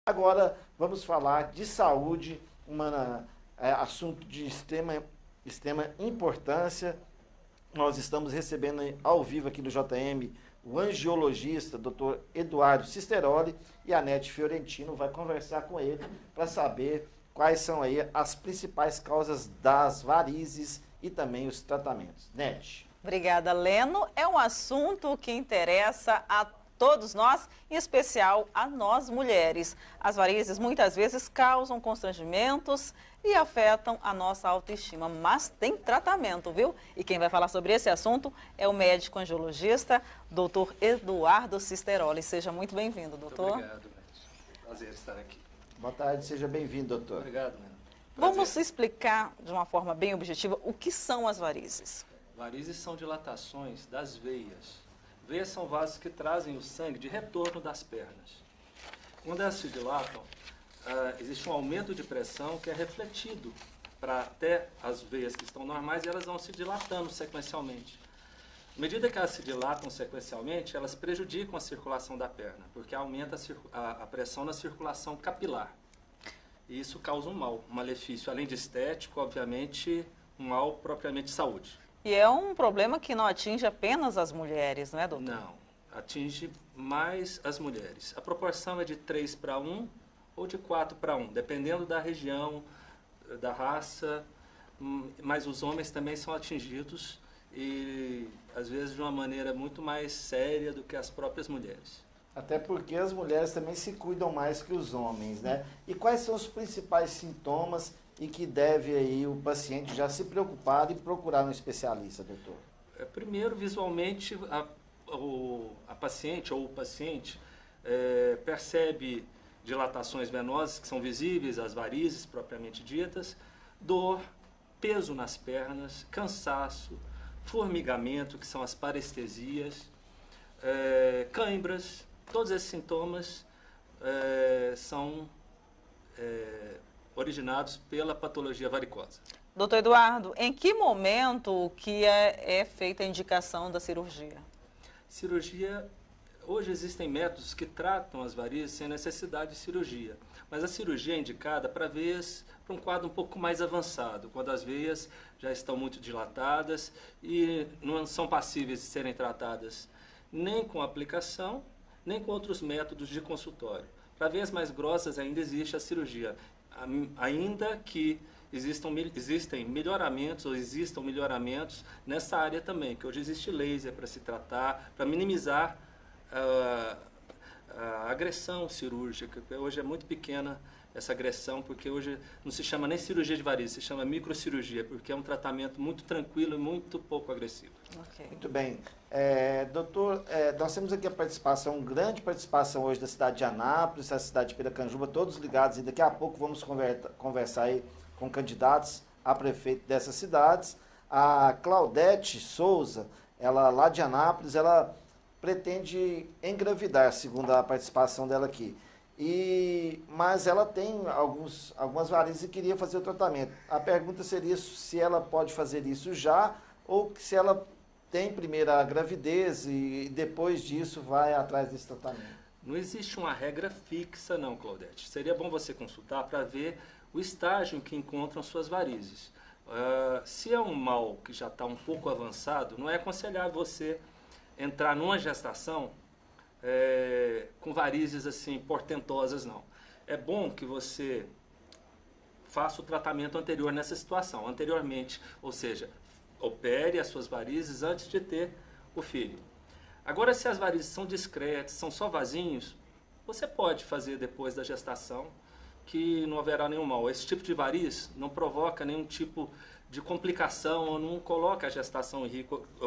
Agora vamos falar de saúde, assunto de extrema importância. Nós estamos recebendo ao vivo aqui do JM o angiologista, Dr. Eduardo Cisteroli, e a Nete Fiorentino vai conversar com ele para saber quais são aí as principais causas das varizes e também os tratamentos. Nete. Obrigada, Leno. É um assunto que interessa a todos nós, em especial a nós mulheres. As varizes muitas vezes causam constrangimentos e afetam a nossa autoestima, mas tem tratamento, viu? E quem vai falar sobre esse assunto é o médico angiologista, Dr. Eduardo Cisteroli. Seja muito bem-vindo, doutor. Muito obrigado, Nete. Prazer estar aqui. Boa tarde, seja bem-vindo, doutor. Obrigado, Leno. Vamos explicar de uma forma bem objetiva o que são as varizes. Varizes são dilatações das veias. Veias são vasos que trazem o sangue de retorno das pernas. Quando elas se dilatam, existe um aumento de pressão que é refletido para até as veias que estão normais e elas vão se dilatando sequencialmente. À medida que elas se dilatam sequencialmente, elas prejudicam a circulação da perna, porque aumenta a pressão na circulação capilar. E isso causa um mal, um malefício, além de estético, obviamente, um mal propriamente de saúde. E é um problema que não atinge apenas as mulheres, não é, doutor? Não, atinge mais as mulheres. A proporção é de 3:1 ou de 4:1, dependendo da região, da raça, mas os homens também são atingidos e às vezes de uma maneira muito mais séria do que as próprias mulheres. Até porque as mulheres também se cuidam mais que os homens, né? E quais são os principais sintomas e que deve aí o paciente já se preocupar e procurar um especialista, doutor? Primeiro, visualmente, a paciente ou o paciente percebe dilatações venosas que são visíveis, as varizes propriamente ditas, dor, peso nas pernas, cansaço, formigamento, que são as parestesias, cãibras. Todos esses sintomas são originados pela patologia varicosa. Doutor Eduardo, em que momento que é feita a indicação da cirurgia? Cirurgia, hoje existem métodos que tratam as varizes sem necessidade de cirurgia, mas a cirurgia é indicada para veias, para um quadro um pouco mais avançado, quando as veias já estão muito dilatadas e não são passíveis de serem tratadas nem com aplicação, nem com outros métodos de consultório. Para veias mais grossas ainda existe a cirurgia, ainda que existam melhoramentos nessa área também, que hoje existe laser para se tratar, para minimizar a agressão cirúrgica, porque hoje é muito pequena essa agressão, porque hoje não se chama nem cirurgia de varizes, se chama microcirurgia, porque é um tratamento muito tranquilo e muito pouco agressivo. Okay. Muito bem. Doutor, nós temos aqui a participação, grande participação hoje da cidade de Anápolis, da cidade de Piracanjuba, todos ligados, e daqui a pouco vamos conversar aí com candidatos a prefeito dessas cidades. A Claudete Souza, ela lá de Anápolis, ela pretende engravidar, segundo a participação dela aqui. Mas ela tem algumas varizes e queria fazer o tratamento. A pergunta seria se ela pode fazer isso já ou se ela tem primeiro a gravidez e depois disso vai atrás desse tratamento. Não existe uma regra fixa não, Claudete. Seria bom você consultar para ver o estágio em que encontram suas varizes. Se é um mal que já está um pouco avançado, não é aconselhável você entrar numa gestação com varizes assim portentosas, não. É bom que você faça o tratamento anterior nessa situação, anteriormente, ou seja, opere as suas varizes antes de ter o filho. Agora, se as varizes são discretas, são só vasinhos, você pode fazer depois da gestação, que não haverá nenhum mal. Esse tipo de variz não provoca nenhum tipo de complicação, ou não coloca a gestação em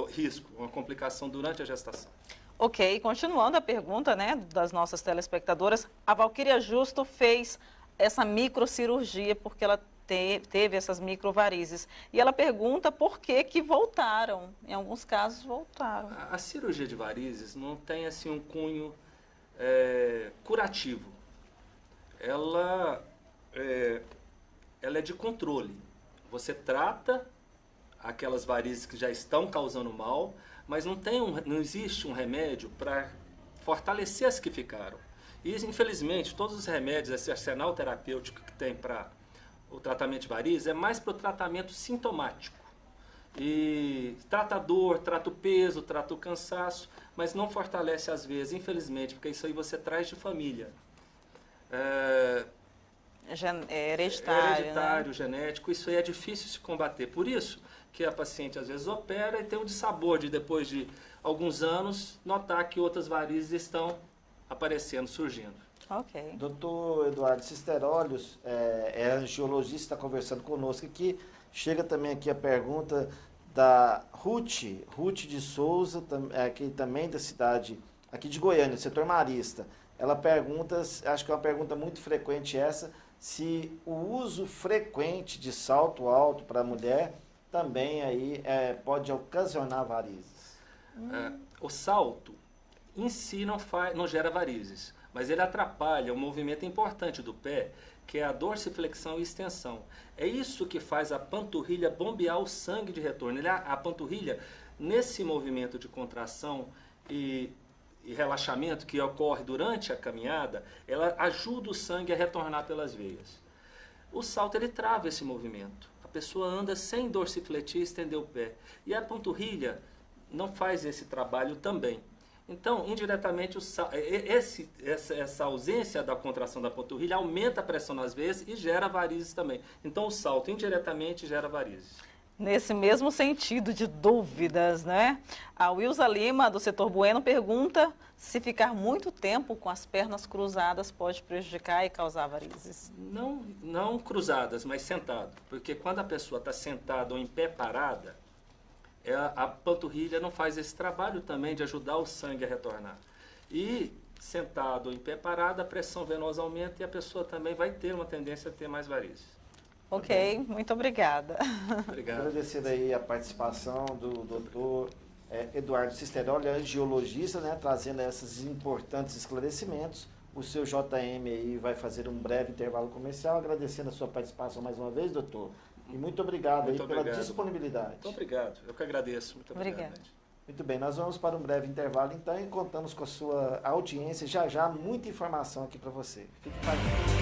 risco, uma complicação durante a gestação. Ok, continuando a pergunta, né, das nossas telespectadoras, a Valquíria Justo fez essa microcirurgia porque ela teve essas microvarizes. E ela pergunta por que voltaram. Em alguns casos voltaram. A cirurgia de varizes não tem assim um cunho curativo. Ela é de controle. Você trata aquelas varizes que já estão causando mal, mas não existe um remédio para fortalecer as que ficaram. E, infelizmente, todos os remédios, esse arsenal terapêutico que tem para o tratamento de varizes, é mais para o tratamento sintomático. E trata a dor, trata o peso, trata o cansaço, mas não fortalece às vezes, infelizmente, porque isso aí você traz de família. É hereditário, Hereditário, né? genético, isso aí é difícil se combater. Por isso que a paciente às vezes opera e tem o dissabor de, depois de alguns anos, notar que outras varizes estão aparecendo, surgindo. Ok. Doutor Eduardo Cisterolhos, é angiologista, está conversando conosco aqui. Chega também aqui a pergunta da Ruth de Souza, aqui também da cidade, aqui de Goiânia, setor marista. Ela pergunta, acho que é uma pergunta muito frequente essa, se o uso frequente de salto alto para a mulher também aí pode ocasionar varizes. O salto em si não gera varizes, mas ele atrapalha um movimento importante do pé, que é a dorsiflexão e extensão. É isso que faz a panturrilha bombear o sangue de retorno. A panturrilha, nesse movimento de contração e relaxamento que ocorre durante a caminhada, ela ajuda o sangue a retornar pelas veias. O salto, ele trava esse movimento. A pessoa anda sem dorsifletir e estender o pé. E a panturrilha não faz esse trabalho também. Então, indiretamente, essa ausência da contração da panturrilha aumenta a pressão nas veias e gera varizes também. Então, o salto indiretamente gera varizes. Nesse mesmo sentido de dúvidas, né? A Wilza Lima, do setor Bueno, pergunta se ficar muito tempo com as pernas cruzadas pode prejudicar e causar varizes. Não cruzadas, mas sentado. Porque quando a pessoa está sentada ou em pé parada, a panturrilha não faz esse trabalho também de ajudar o sangue a retornar. E sentado ou em pé parado, a pressão venosa aumenta e a pessoa também vai ter uma tendência a ter mais varizes. Ok, muito obrigada. Obrigado. Agradecer aí a participação do doutor Eduardo Cisterolli, angiologista, né, trazendo esses importantes esclarecimentos. O seu JM aí vai fazer um breve intervalo comercial, agradecendo a sua participação mais uma vez, doutor. E muito obrigado aí pela disponibilidade. Muito obrigado, eu que agradeço. Muito obrigado. Muito bem, nós vamos para um breve intervalo então e contamos com a sua audiência. Já muita informação aqui para você. Fique com a gente.